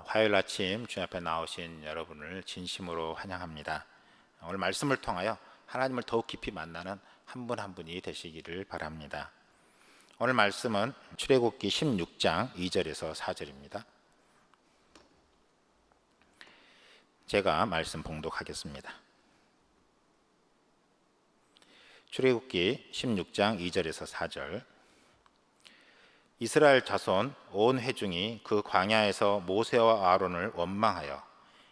화요일 아침 주님 앞에 나오신 여러분을 진심으로 환영합니다. 오늘 말씀을 통하여 하나님을 더욱 깊이 만나는 한 분 한 분이 되시기를 바랍니다. 오늘 말씀은 출애굽기 16장 2절에서 4절입니다. 제가 말씀 봉독하겠습니다. 출애굽기 16장 2절에서 4절. 이스라엘 자손 온 회중이 그 광야에서 모세와 아론을 원망하여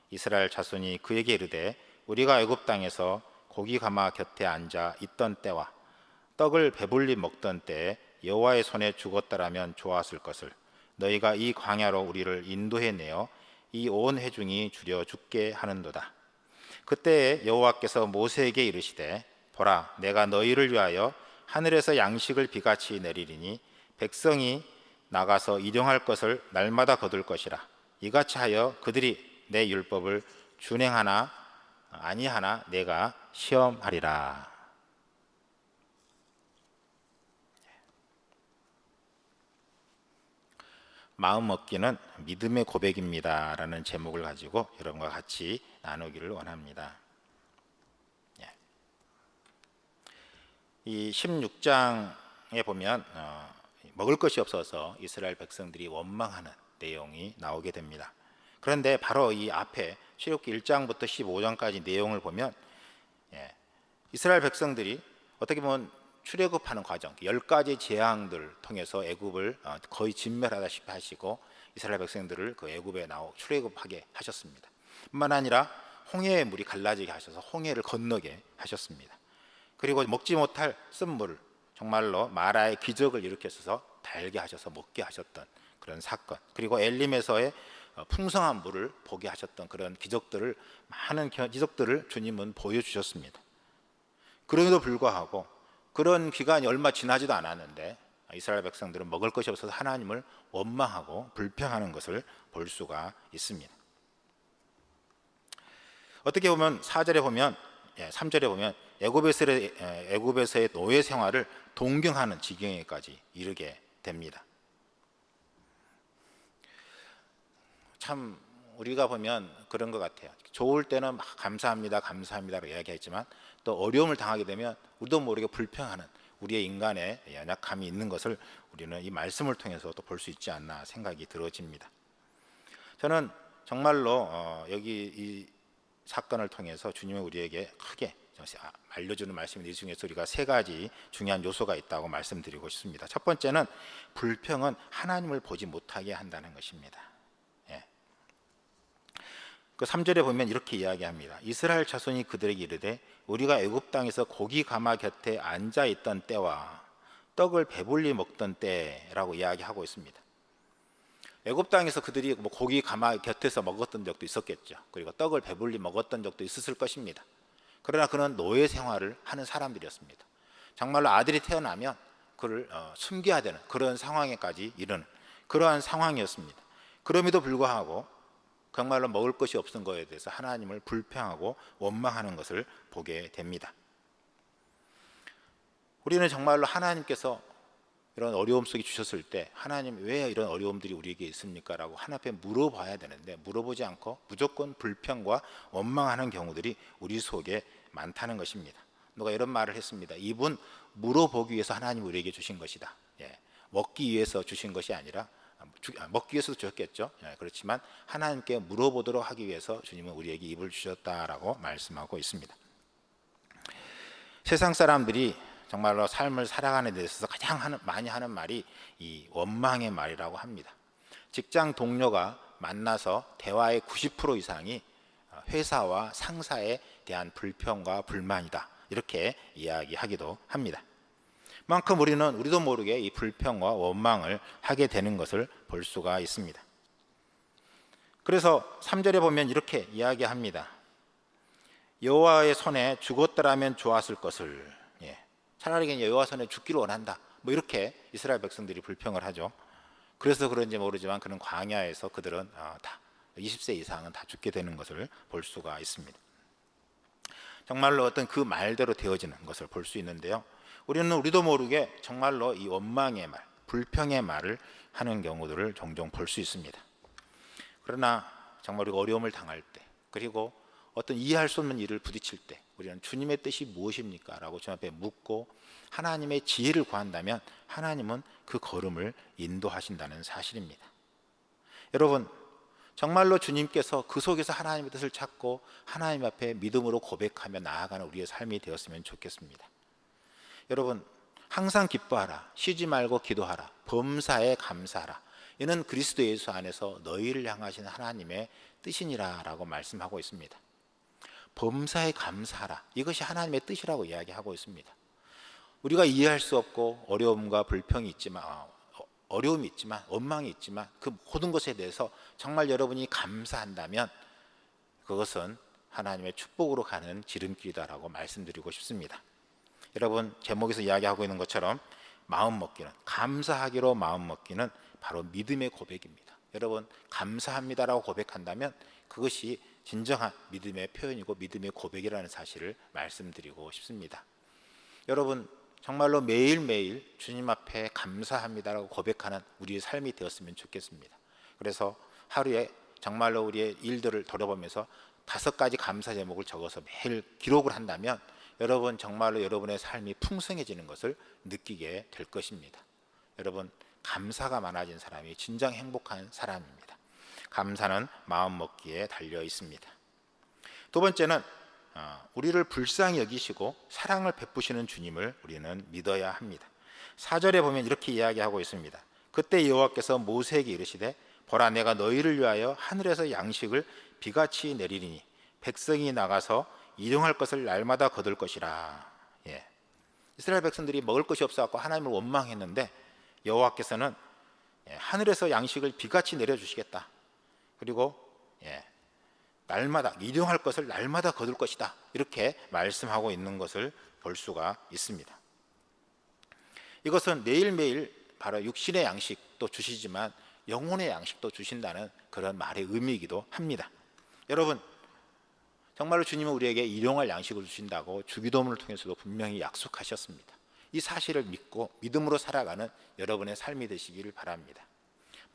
이스라엘 자손이 그에게 이르되 우리가 애굽 땅에서 고기 가마 곁에 앉아 있던 때와 떡을 배불리 먹던 때에 여호와의 손에 죽었더라면 좋았을 것을 너희가 이 광야로 우리를 인도해 내어 이 온 회중이 죽여 죽게 하는도다. 그때에 여호와께서 모세에게 이르시되 보라, 내가 너희를 위하여 하늘에서 양식을 비같이 내리리니 백성이 나가서 일용할 것을 날마다 거둘 것이라. 이같이 하여 그들이 내 율법을 준행하나 아니하나 내가 시험하리라. 마음 먹기는 믿음의 고백입니다 라는 제목을 가지고 여러분과 같이 나누기를 원합니다. 이 16장에 보면 먹을 것이 없어서 이스라엘 백성들이 원망하는 내용이 나오게 됩니다. 그런데 바로 이 앞에 출애굽기 1장부터 15장까지 내용을 보면 이스라엘 백성들이 어떻게 보면 출애굽하는 과정, 10가지 재앙들을 통해서 애굽을 거의 진멸하다시피 하시고 이스라엘 백성들을 그 애굽에 출애굽하게 하셨습니다. 뿐만 아니라 홍해의 물이 갈라지게 하셔서 홍해를 건너게 하셨습니다. 그리고 먹지 못할 쓴물을 정말로 마라의 기적을 일으켜서 달게 하셔서 먹게 하셨던 그런 사건, 그리고 엘림에서의 풍성한 물을 보게 하셨던 그런 많은 기적들을 주님은 보여주셨습니다. 그럼에도 불구하고 그런 기간이 얼마 지나지도 않았는데 이스라엘 백성들은 먹을 것이 없어서 하나님을 원망하고 불평하는 것을 볼 수가 있습니다. 어떻게 보면 4절에 보면 3절에 보면 애굽에서의 노예 생활을 동경하는 지경에까지 이르게 됩니다. 참 우리가 보면 그런 것 같아요. 좋을 때는 막 감사합니다 감사합니다라고 이야기했지만 또 어려움을 당하게 되면 우리도 모르게 불평하는 우리의 인간의 연약함이 있는 것을 우리는 이 말씀을 통해서 또 볼 수 있지 않나 생각이 들어집니다. 저는 정말로 여기 이 사건을 통해서 주님은 우리에게 크게 알려주는 말씀이 이 중에서 우리가 3가지 중요한 요소가 있다고 말씀드리고 싶습니다. 첫 번째는 불평은 하나님을 보지 못하게 한다는 것입니다. 그 3절에 보면 이렇게 이야기합니다. 이스라엘 자손이 그들에게 이르되 우리가 애굽 땅에서 고기 가마 곁에 앉아 있던 때와 떡을 배불리 먹던 때라고 이야기하고 있습니다. 애굽 땅에서 그들이 고기 가마 곁에서 먹었던 적도 있었겠죠. 그리고 떡을 배불리 먹었던 적도 있었을 것입니다. 그러나 그는 노예 생활을 하는 사람들이었습니다. 정말로 아들이 태어나면 그를 숨겨야 되는 그런 상황에까지 이르는 그러한 상황이었습니다. 그럼에도 불구하고 정말로 먹을 것이 없은 것에 대해서 하나님을 불평하고 원망하는 것을 보게 됩니다. 우리는 정말로 하나님께서 이런 어려움 속에 주셨을 때 하나님 왜 이런 어려움들이 우리에게 있습니까? 라고 하나님 앞에 물어봐야 되는데 물어보지 않고 무조건 불평과 원망하는 경우들이 우리 속에 많다는 것입니다. 누가 이런 말을 했습니다. 이분 물어보기 위해서 하나님이 우리에게 주신 것이다. 먹기 위해서 주신 것이 아니라 먹기 위해서도 주셨겠죠. 그렇지만 하나님께 물어보도록 하기 위해서 주님은 우리에게 입을 주셨다라고 말씀하고 있습니다. 세상 사람들이 정말로 삶을 살아가는 데 있어서 가장 많이 하는 말이 이 원망의 말이라고 합니다. 직장 동료가 만나서 대화의 90% 이상이 회사와 상사에 대한 불평과 불만이다, 이렇게 이야기하기도 합니다. 만큼 우리도 모르게 이 불평과 원망을 하게 되는 것을 볼 수가 있습니다. 그래서 3절에 보면 이렇게 이야기합니다. 여호와의 손에 죽었더라면 좋았을 것을, 차라리 여호와 손에 죽기를 원한다, 이렇게 이스라엘 백성들이 불평을 하죠. 그래서 그런지 모르지만 그는 광야에서 그들은 다 20세 이상은 다 죽게 되는 것을 볼 수가 있습니다. 정말로 어떤 그 말대로 되어지는 것을 볼 수 있는데요, 우리도 모르게 정말로 이 원망의 말, 불평의 말을 하는 경우들을 종종 볼 수 있습니다. 그러나 정말 우리가 어려움을 당할 때, 그리고 어떤 이해할 수 없는 일을 부딪힐 때 우리는 주님의 뜻이 무엇입니까? 라고 주님 앞에 묻고 하나님의 지혜를 구한다면 하나님은 그 걸음을 인도하신다는 사실입니다. 여러분, 정말로 주님께서 그 속에서 하나님의 뜻을 찾고 하나님 앞에 믿음으로 고백하며 나아가는 우리의 삶이 되었으면 좋겠습니다. 여러분, 항상 기뻐하라, 쉬지 말고 기도하라, 범사에 감사하라, 이는 그리스도 예수 안에서 너희를 향하신 하나님의 뜻이니라 라고 말씀하고 있습니다. 범사에 감사하라, 이것이 하나님의 뜻이라고 이야기하고 있습니다. 우리가 이해할 수 없고 어려움과 불평이 있지만, 어려움이 있지만, 원망이 있지만 그 모든 것에 대해서 정말 여러분이 감사한다면 그것은 하나님의 축복으로 가는 지름길이다라고 말씀드리고 싶습니다. 여러분, 제목에서 이야기하고 있는 것처럼 마음 먹기는, 감사하기로 마음 먹기는 바로 믿음의 고백입니다. 여러분, 감사합니다라고 고백한다면 그것이 진정한 믿음의 표현이고 믿음의 고백이라는 사실을 말씀드리고 싶습니다. 여러분, 정말로 매일매일 주님 앞에 감사합니다라고 고백하는 우리의 삶이 되었으면 좋겠습니다. 그래서 하루에 정말로 우리의 일들을 돌아보면서 5가지 감사 제목을 적어서 매일 기록을 한다면 여러분, 정말로 여러분의 삶이 풍성해지는 것을 느끼게 될 것입니다. 여러분, 감사가 많아진 사람이 진정 행복한 사람입니다. 감사는 마음 먹기에 달려 있습니다. 두 번째는 우리를 불쌍히 여기시고 사랑을 베푸시는 주님을 우리는 믿어야 합니다. 4절에 보면 이렇게 이야기하고 있습니다. 그때 여호와께서 모세에게 이르시되 보라, 내가 너희를 위하여 하늘에서 양식을 비같이 내리리니 백성이 나가서 일용할 것을 날마다 거둘 것이라. 이스라엘 백성들이 먹을 것이 없어서 하나님을 원망했는데 여호와께서는 하늘에서 양식을 비같이 내려주시겠다. 그리고 날마다 일용할 것을 날마다 거둘 것이다, 이렇게 말씀하고 있는 것을 볼 수가 있습니다. 이것은 매일매일 바로 육신의 양식도 주시지만 영혼의 양식도 주신다는 그런 말의 의미이기도 합니다. 여러분, 정말로 주님은 우리에게 일용할 양식을 주신다고 주기도문을 통해서도 분명히 약속하셨습니다. 이 사실을 믿고 믿음으로 살아가는 여러분의 삶이 되시기를 바랍니다.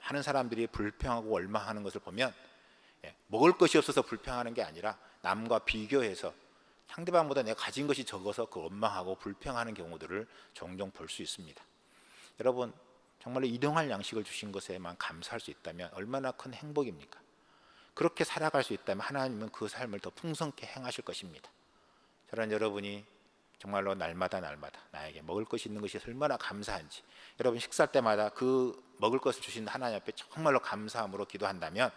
많은 사람들이 불평하고 원망하는 것을 보면 먹을 것이 없어서 불평하는 게 아니라 남과 비교해서 상대방보다 내가 가진 것이 적어서 그 원망하고 불평하는 경우들을 종종 볼 수 있습니다. 여러분, 정말로 일용할 양식을 주신 것에만 감사할 수 있다면 얼마나 큰 행복입니까? 그렇게 살아갈 수 있다면 하나님은 그 삶을 더 풍성케 행하실 것입니다. 저는 여러분이 정말로 날마다 나에게 먹을 것이 있는 것이 얼마나 감사한지, 여러분 식사할 때마다 그 먹을 것을 주신 하나님 앞에 정말로 감사함으로 기도한다면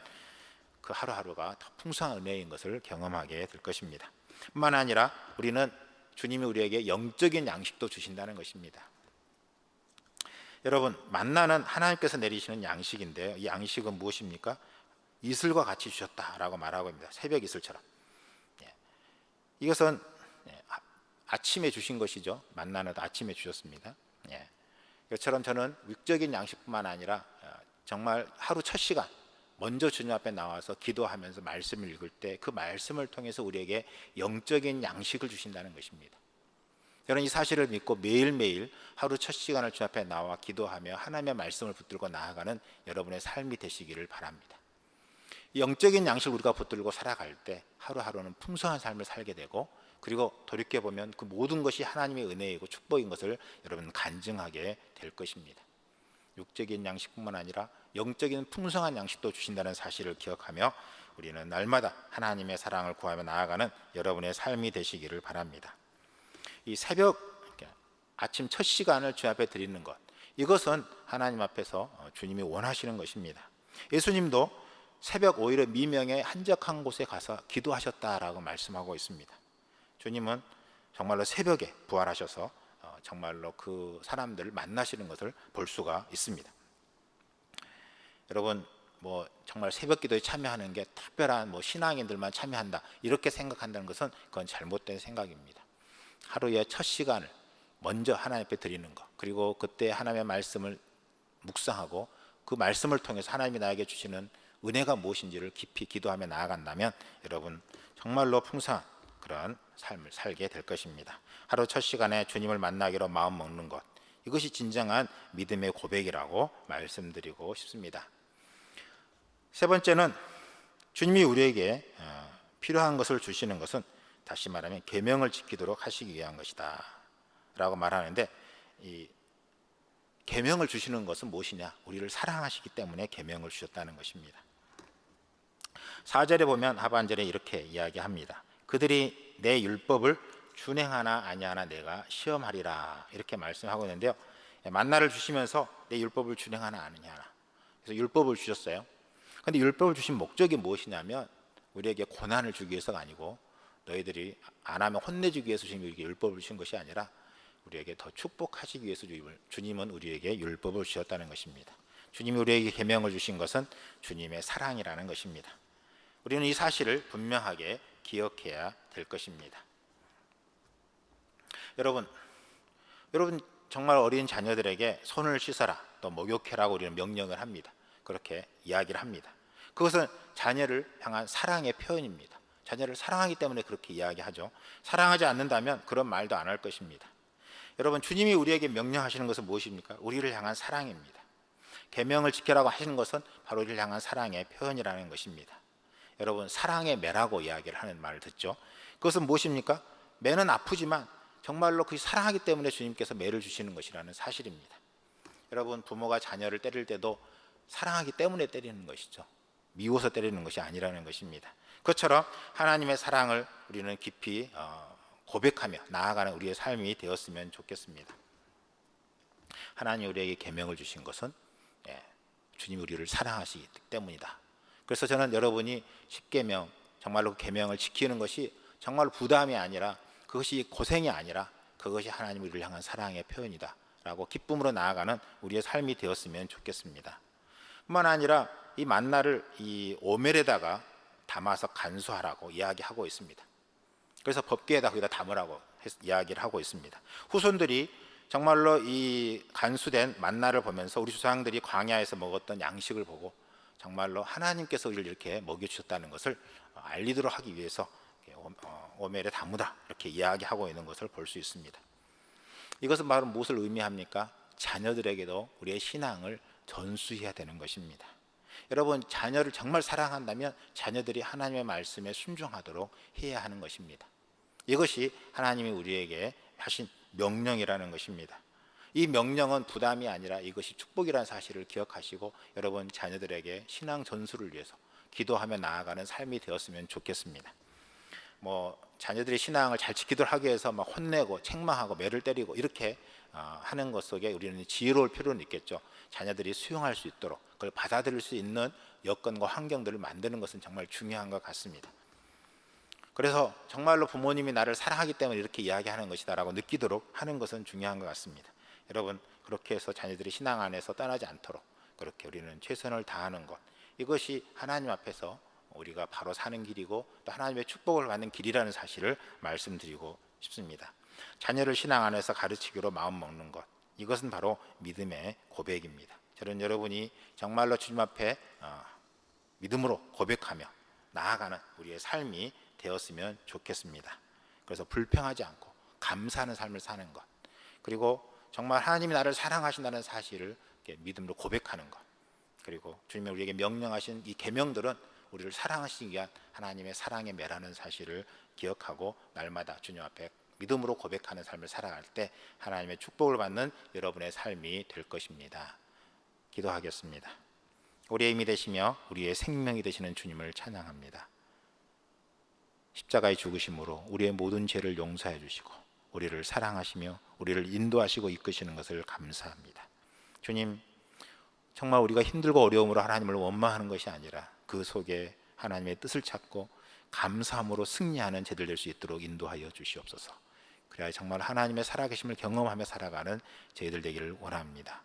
그 하루하루가 더 풍성한 은혜인 것을 경험하게 될 것입니다. 뿐만 아니라 우리는 주님이 우리에게 영적인 양식도 주신다는 것입니다. 여러분, 만나는 하나님께서 내리시는 양식인데요, 이 양식은 무엇입니까? 이슬과 같이 주셨다라고 말하고 있습니다. 새벽 이슬처럼. 이것은 아침에 주신 것이죠. 만나는 아침에 주셨습니다. 이것처럼 저는 육적인 양식뿐만 아니라 정말 하루 첫 시간 먼저 주님 앞에 나와서 기도하면서 말씀을 읽을 때 그 말씀을 통해서 우리에게 영적인 양식을 주신다는 것입니다. 저는 이 사실을 믿고 매일매일 하루 첫 시간을 주님 앞에 나와 기도하며 하나님의 말씀을 붙들고 나아가는 여러분의 삶이 되시기를 바랍니다. 이 영적인 양식을 우리가 붙들고 살아갈 때 하루하루는 풍성한 삶을 살게 되고, 그리고 돌이켜보면 그 모든 것이 하나님의 은혜이고 축복인 것을 여러분 간증하게 될 것입니다. 육적인 양식뿐만 아니라 영적인 풍성한 양식도 주신다는 사실을 기억하며 우리는 날마다 하나님의 사랑을 구하며 나아가는 여러분의 삶이 되시기를 바랍니다. 이 새벽 아침 첫 시간을 주 앞에 드리는 것, 이것은 하나님 앞에서 주님이 원하시는 것입니다. 예수님도 새벽 오히려 미명에 한적한 곳에 가서 기도하셨다라고 말씀하고 있습니다. 주님은 정말로 새벽에 부활하셔서 정말로 그 사람들을 만나시는 것을 볼 수가 있습니다. 여러분, 정말 새벽 기도에 참여하는 게 특별한 신앙인들만 참여한다, 이렇게 생각한다는 것은 그건 잘못된 생각입니다. 하루의 첫 시간을 먼저 하나님 앞에 드리는 것, 그리고 그때 하나님의 말씀을 묵상하고 그 말씀을 통해서 하나님이 나에게 주시는 은혜가 무엇인지를 깊이 기도하며 나아간다면 여러분 정말로 풍성한 그런 삶을 살게 될 것입니다. 하루 첫 시간에 주님을 만나기로 마음 먹는 것, 이것이 진정한 믿음의 고백이라고 말씀드리고 싶습니다. 세 번째는 주님이 우리에게 필요한 것을 주시는 것은 다시 말하면 계명을 지키도록 하시기 위한 것이다 라고 말하는데, 이 계명을 주시는 것은 무엇이냐? 우리를 사랑하시기 때문에 계명을 주셨다는 것입니다. 4절에 보면 하반절에 이렇게 이야기합니다. 그들이 내 율법을 준행하나 아니하나 내가 시험하리라, 이렇게 말씀하고 있는데요, 만나를 주시면서 내 율법을 준행하나 아니하나, 그래서 율법을 주셨어요. 그런데 율법을 주신 목적이 무엇이냐면 우리에게 고난을 주기 위해서가 아니고, 너희들이 안 하면 혼내주기 위해서 우리에게 율법을 주신 것이 아니라 우리에게 더 축복하시기 위해서 주님은 우리에게 율법을 주셨다는 것입니다. 주님이 우리에게 계명을 주신 것은 주님의 사랑이라는 것입니다. 우리는 이 사실을 분명하게 기억해야 될 것입니다. 여러분 정말 어린 자녀들에게 손을 씻어라, 또 목욕해라고 우리는 명령을 합니다. 그렇게 이야기를 합니다. 그것은 자녀를 향한 사랑의 표현입니다. 자녀를 사랑하기 때문에 그렇게 이야기하죠. 사랑하지 않는다면 그런 말도 안 할 것입니다. 여러분, 주님이 우리에게 명령하시는 것은 무엇입니까? 우리를 향한 사랑입니다. 계명을 지키라고 하시는 것은 바로 우리를 향한 사랑의 표현이라는 것입니다. 여러분, 사랑의 매라고 이야기를 하는 말을 듣죠. 그것은 무엇입니까? 매는 아프지만 정말로 그 사랑하기 때문에 주님께서 매를 주시는 것이라는 사실입니다. 여러분, 부모가 자녀를 때릴 때도 사랑하기 때문에 때리는 것이죠. 미워서 때리는 것이 아니라는 것입니다. 그것처럼 하나님의 사랑을 우리는 깊이 고백하며 나아가는 우리의 삶이 되었으면 좋겠습니다. 하나님 우리에게 계명을 주신 것은 주님이 우리를 사랑하시기 때문이다. 그래서 저는 여러분이 십계명, 정말로 그 계명을 지키는 것이 정말 부담이 아니라, 그것이 고생이 아니라 그것이 하나님 우리를 향한 사랑의 표현이다 라고 기쁨으로 나아가는 우리의 삶이 되었으면 좋겠습니다. 뿐만 아니라 이 만나를 이 오멜에다가 담아서 간수하라고 이야기하고 있습니다. 그래서 법궤에다 거기다 담으라고 이야기를 하고 있습니다. 후손들이 정말로 이 간수된 만나를 보면서 우리 조상들이 광야에서 먹었던 양식을 보고 정말로 하나님께서 우리를 이렇게 먹여주셨다는 것을 알리도록 하기 위해서 오멜에 담으라, 이렇게 이야기하고 있는 것을 볼 수 있습니다. 이것은 바로 무엇을 의미합니까? 자녀들에게도 우리의 신앙을 전수해야 되는 것입니다. 여러분, 자녀를 정말 사랑한다면 자녀들이 하나님의 말씀에 순종하도록 해야 하는 것입니다. 이것이 하나님이 우리에게 하신 명령이라는 것입니다. 이 명령은 부담이 아니라 이것이 축복이라는 사실을 기억하시고 여러분 자녀들에게 신앙 전수를 위해서 기도하며 나아가는 삶이 되었으면 좋겠습니다. 자녀들이 신앙을 잘 지키도록 하기 위해서 막 혼내고 책망하고 매를 때리고 이렇게 하는 것 속에 우리는 지혜로울 필요는 있겠죠. 자녀들이 수용할 수 있도록 그걸 받아들일 수 있는 여건과 환경들을 만드는 것은 정말 중요한 것 같습니다. 그래서 정말로 부모님이 나를 사랑하기 때문에 이렇게 이야기하는 것이다 라고 느끼도록 하는 것은 중요한 것 같습니다. 여러분, 그렇게 해서 자녀들이 신앙 안에서 떠나지 않도록 그렇게 우리는 최선을 다하는 것, 이것이 하나님 앞에서 우리가 바로 사는 길이고 또 하나님의 축복을 받는 길이라는 사실을 말씀드리고 싶습니다. 자녀를 신앙 안에서 가르치기로 마음먹는 것, 이것은 바로 믿음의 고백입니다. 저는 여러분이 정말로 주님 앞에 믿음으로 고백하며 나아가는 우리의 삶이 되었으면 좋겠습니다. 그래서 불평하지 않고 감사하는 삶을 사는 것, 그리고 정말 하나님이 나를 사랑하신다는 사실을 믿음으로 고백하는 것, 그리고 주님이 우리에게 명령하신 이 계명들은 우리를 사랑하시기 위한 하나님의 사랑의 매라는 사실을 기억하고 날마다 주님 앞에 믿음으로 고백하는 삶을 살아갈 때 하나님의 축복을 받는 여러분의 삶이 될 것입니다. 기도하겠습니다. 우리의 힘이 되시며 우리의 생명이 되시는 주님을 찬양합니다. 십자가의 죽으심으로 우리의 모든 죄를 용서해 주시고 우리를 사랑하시며 우리를 인도하시고 이끄시는 것을 감사합니다. 주님, 정말 우리가 힘들고 어려움으로 하나님을 원망하는 것이 아니라 그 속에 하나님의 뜻을 찾고 감사함으로 승리하는 제들 될 수 있도록 인도하여 주시옵소서. 그래야 정말 하나님의 살아계심을 경험하며 살아가는 저희들 되기를 원합니다.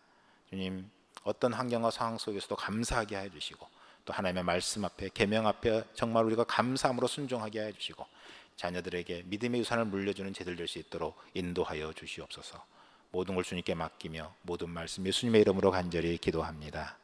주님, 어떤 환경과 상황 속에서도 감사하게 해 주시고 또 하나님의 말씀 앞에 계명 앞에 정말 우리가 감사함으로 순종하게 해 주시고 자녀들에게 믿음의 유산을 물려주는 제들 될 수 있도록 인도하여 주시옵소서. 모든 걸 주님께 맡기며 모든 말씀 예수님의 이름으로 간절히 기도합니다.